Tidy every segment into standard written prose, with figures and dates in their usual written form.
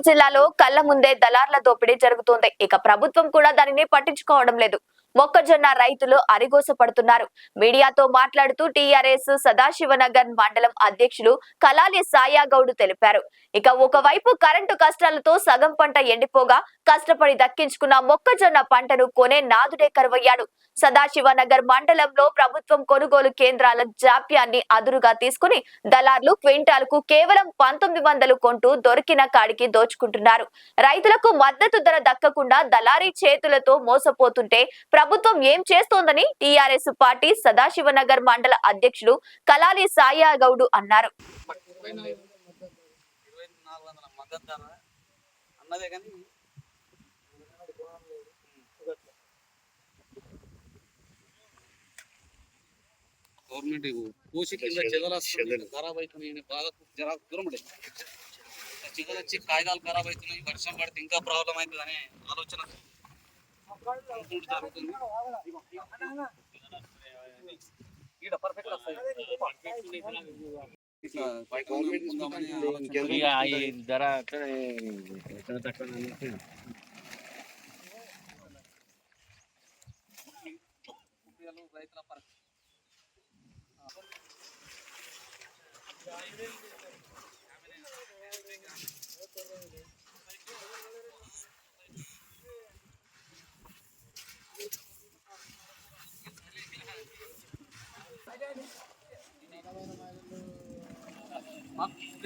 జిల్లాలో కళ్ల ముందే దళార్ల దోపిడీ జరుగుతోంది. ఇక ప్రభుత్వం కూడా దానిని పట్టించుకోవడం లేదు. మొక్కజొన్న రైతులు అరిగోస పడుతున్నారు. మీడియాతో మాట్లాడుతూ టీఆర్ఎస్ సదాశివనగర్ మండలం అధ్యక్షులు కలాలి సాయాగౌడ్ తెలిపారు. ఇక ఒకవైపు కరెంటు కష్టాలతో సగం పంట ఎండిపోగా కష్టపడి దక్కించుకున్న మొక్కజొన్న పంటను కొనే నాదుడే కరువయ్యాడు. సదాశివనగర్ మండలంలో ప్రభుత్వం కొనుగోలు కేంద్రాల జాప్యాన్ని అదురుగా తీసుకుని దళార్లు క్వింటాల్కు కేవలం 1900 కొంటూ దొరికిన కాడికి దోచుకుంటున్నారు. రైతులకు మద్దతు ధర దక్కకుండా దళారీ చేతులతో మోసపోతుంటే ప్రభుత్వం ఏం చేస్తోందని టీఆర్ఎస్ పార్టీ సదాశివనగర్ మండల అధ్యక్షుడు కలాలి సాయాగౌడ్ అన్నారు. గవర్నమెంట్ కోసి కింద చెదలు ఖరాబ్ అవుతున్నాయి, బాగా జరా దూరం ఉండే చెదలు వచ్చి కాగితాలు ఖరాబ్ అవుతున్నాయి. వర్షం పడితే ఇంకా ప్రాబ్లం అవుతుంది అనే ఆలోచన జరుగుతుంది.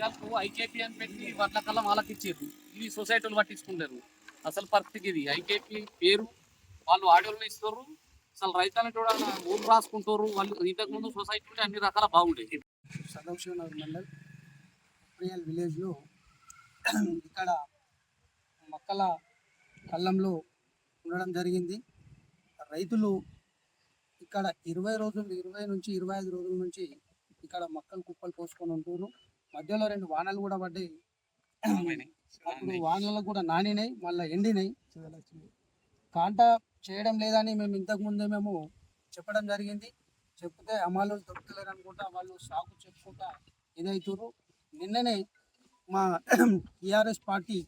రైతుల ఐకేపీ అని పెట్టి వడ్ల కల్లం వాళ్ళకి ఇచ్చారు. ఇది సొసైటీలు పట్టించుకుంటారు. అసలు పరిస్థితికి ఇది ఐకేపీ పేరు వాళ్ళు ఆడియోలు ఇస్తారు. అసలు రైతులను కూడా ఊరు రాసుకుంటారు. వాళ్ళు ఇంతకుముందు సొసైటీ ఉంటే అన్ని రకాల బాగుంటాయి. సదాశివనగర్ మండల్ ప్రియల్ విలేజ్లో ఇక్కడ మొక్కల కళ్ళంలో ఉండడం జరిగింది. రైతులు ఇక్కడ 20 నుంచి 25 రోజుల నుంచి ఇక్కడ మొక్కలు కుప్పలు పోసుకొని ఉంటున్నారు. మధ్యలో 2 వానలు కూడా పడ్డాయి. అప్పుడు వానలకు కూడా నానినాయి, మళ్ళీ ఎండినాయి. కాంట చేయడం లేదని మేము ఇంతకుముందే మేము చెప్పడం జరిగింది. చెప్తే అమ్మాయిలు దొరుకుతలేరు అనుకుంటా వాళ్ళు సాకు చెప్పుకుంటా ఇదవుతారు. నిన్ననే మా టీఆర్ఎస్ పార్టీ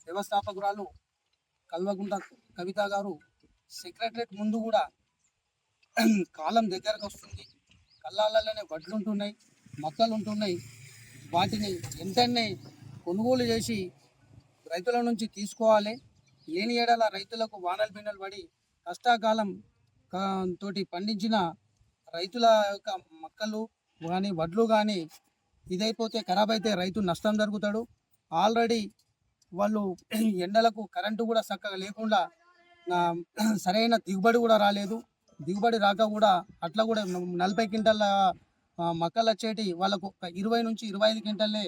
వ్యవస్థాపకురాలు కల్వకుంట కవిత గారు సెక్రటరేట్ ముందు కూడా కాలం దగ్గరకు వస్తుంది, కళ్ళాలలోనే వడ్లు ఉంటున్నాయి, మొక్కలు ఉంటున్నాయి, వాటిని వెంటనే కొనుగోలు చేసి రైతుల నుంచి తీసుకోవాలి. లేని ఏడాల రైతులకు వానలు బిన్నలు పడి కష్టాకాలం తోటి పండించిన రైతుల యొక్క మొక్కలు కానీ వడ్లు కానీ ఇదైపోతే ఖరాబ్ అయితే రైతు నష్టం జరుగుతాడు. ఆల్రెడీ వాళ్ళు ఎండలకు కరెంటు కూడా చక్కగా లేకుండా సరైన దిగుబడి కూడా రాలేదు. దిగుబడి రాక కూడా అట్లా కూడా 40 క్వింటాల మొక్కలు వచ్చేటి వాళ్ళకు 20 నుంచి 25 క్వింటాలే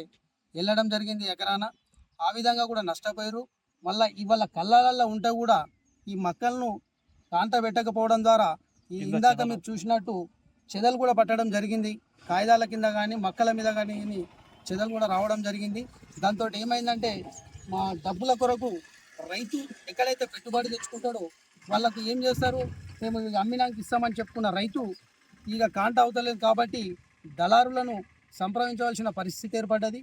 వెళ్ళడం జరిగింది ఎకరాన. ఆ విధంగా కూడా నష్టపోయారు. మళ్ళీ ఇవాళ కళ్ళాలలో ఉంటే కూడా ఈ మొక్కలను కాంట పెట్టకపోవడం ద్వారా ఈ ఇందాక మీరు చూసినట్టు చెదలు కూడా పట్టడం జరిగింది. కాగితాల కింద కానీ మొక్కల మీద కానీ చెదలు కూడా రావడం జరిగింది. దాంతో ఏమైందంటే మా డబ్బుల కొరకు రైతు ఎక్కడైతే పెట్టుబడి తెచ్చుకుంటాడో వాళ్ళకు ఏం చేస్తారు, మేము అమ్మినాక ఇస్తామని చెప్పుకున్న రైతు ఇక కాంట అవుతలేదు కాబట్టి దళారులను సంప్రదించవలసిన పరిస్థితి ఏర్పడ్డది.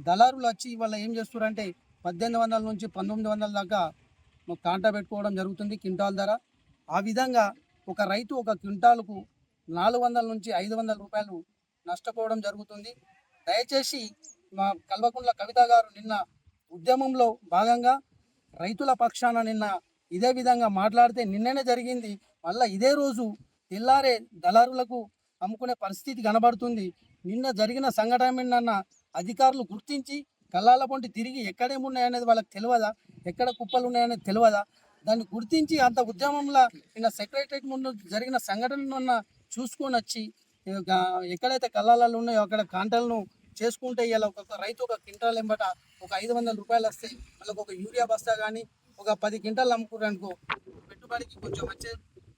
దళారులు వచ్చి ఇవాళ ఏం చేస్తారంటే 1800 నుంచి 1900 దాకా కాంట పెట్టుకోవడం జరుగుతుంది క్వింటాల్ ధర. ఆ విధంగా ఒక రైతు ఒక క్వింటాల్కు 400 నుంచి 500 రూపాయలు నష్టపోవడం జరుగుతుంది. దయచేసి మా కల్వకుంట్ల కవిత గారు నిన్న ఉద్యమంలో భాగంగా రైతుల పక్షాన నిన్న ఇదే విధంగా మాట్లాడితే నిన్ననే జరిగింది. మళ్ళీ ఇదే రోజు తెల్లారే దళారులకు అమ్ముకునే పరిస్థితి కనబడుతుంది. నిన్న జరిగిన సంఘటన అధికారులు గుర్తించి కళ్ళాల పొంటి తిరిగి ఎక్కడేమున్నాయనేది వాళ్ళకి తెలియదా, ఎక్కడ కుప్పలు ఉన్నాయనేది తెలియదా, దాన్ని గుర్తించి అంత ఉద్యమంలో నిన్న సెక్రటరేట్ ముందు జరిగిన సంఘటన చూసుకొని వచ్చి ఎక్కడైతే కళ్ళాలలో ఉన్నాయో అక్కడ కాంటలను చేసుకుంటే ఇలా ఒక్కొక్క రైతు ఒక క్వింటాల్ ఎంబట ఒక 500 రూపాయలు వస్తాయి. వాళ్ళకి ఒక యూరియా బస్తా కానీ ఒక 10 క్వింటాలు అమ్ముకున్నారనుకో పెట్టుబడికి కొంచెం వచ్చే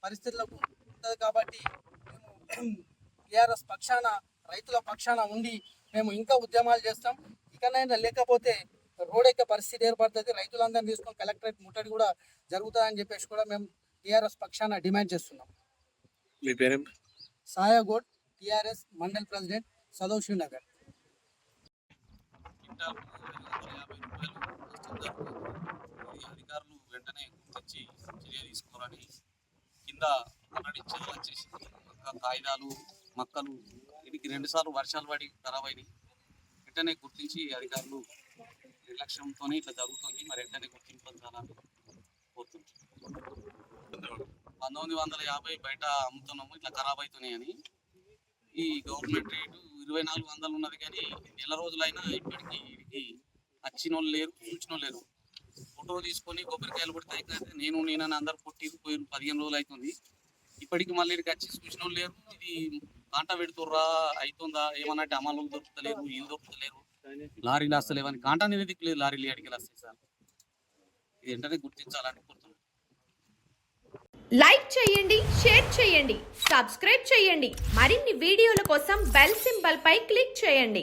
పరిస్థితులకు ఉంటుంది. కాబట్టి మేము టీఆర్ఎస్ పక్షాన రైతుల పక్షాన ఉండి మేము ఇంకా ఉద్యమాలు చేస్తాం. ఇకనైనా లేకపోతే రోడ్ ఎక్కే పరిస్థితి ఏర్పడుతుంది. రైతులందరినీ తీసుకొని కలెక్టరేట్ ముట్టడి కూడా జరుగుతుందని చెప్పేసి కూడా మేము టీఆర్ఎస్ పక్షాన డిమాండ్ చేస్తున్నాం. మీ పేరేం? Sayagoud, TRS mandal president, Sadashivnagar. ఈ అధికారులు వెంటనే గుర్తించి చర్య తీసుకోవాలని కింద ఆల్రెడీ చెదలు వచ్చేసి కాగితాలు మొక్కలు వీటికి 2 సార్లు వర్షాలు పడి ఖరాబ్ అయినాయి. వెంటనే గుర్తించి అధికారులు నిర్లక్ష్యంతోనే ఇట్లా జరుగుతుంది. మరి వెంటనే గుర్తించాలని కోరుతుంది. 1950 బయట అమ్ముతున్నాము, ఇట్లా ఖరాబ్ అవుతున్నాయి అని. ఈ గవర్నమెంట్ రేటు 2400 ఉన్నది, కానీ నెల రోజులైనా ఇప్పటికీ వీడికి వచ్చిన వాళ్ళు లేరు, చూసిన వాళ్ళు లేరు. ఫోటో తీసుకొని కొబ్బరికాయలు కొడితే అయితే నేనని అందరు కొట్టి పోయి 15 రోజులు అవుతుంది. ఇప్పటికి మళ్ళీ ఇక్కడికి వచ్చి చూసిన వాళ్ళు లేరు. ఇది కాంట పెడుతుర్రా అవుతుందా ఏమన్నట్టు అమలు దొరుకుతలేరు, వీళ్ళు దొరుకుతలేరు, లారీలు వస్తలేవని కాంట అనేది దిక్కులేదు. లారీలు అడిగి వస్తాయి సార్. ఇది వెంటనే గుర్తించాలని కోరుతున్నాను. లైక్ చేయండి, షేర్ చేయండి, సబ్స్క్రైబ్ చేయండి. మరిన్ని వీడియోల కోసం బెల్ సింబల్ పై క్లిక్ చేయండి.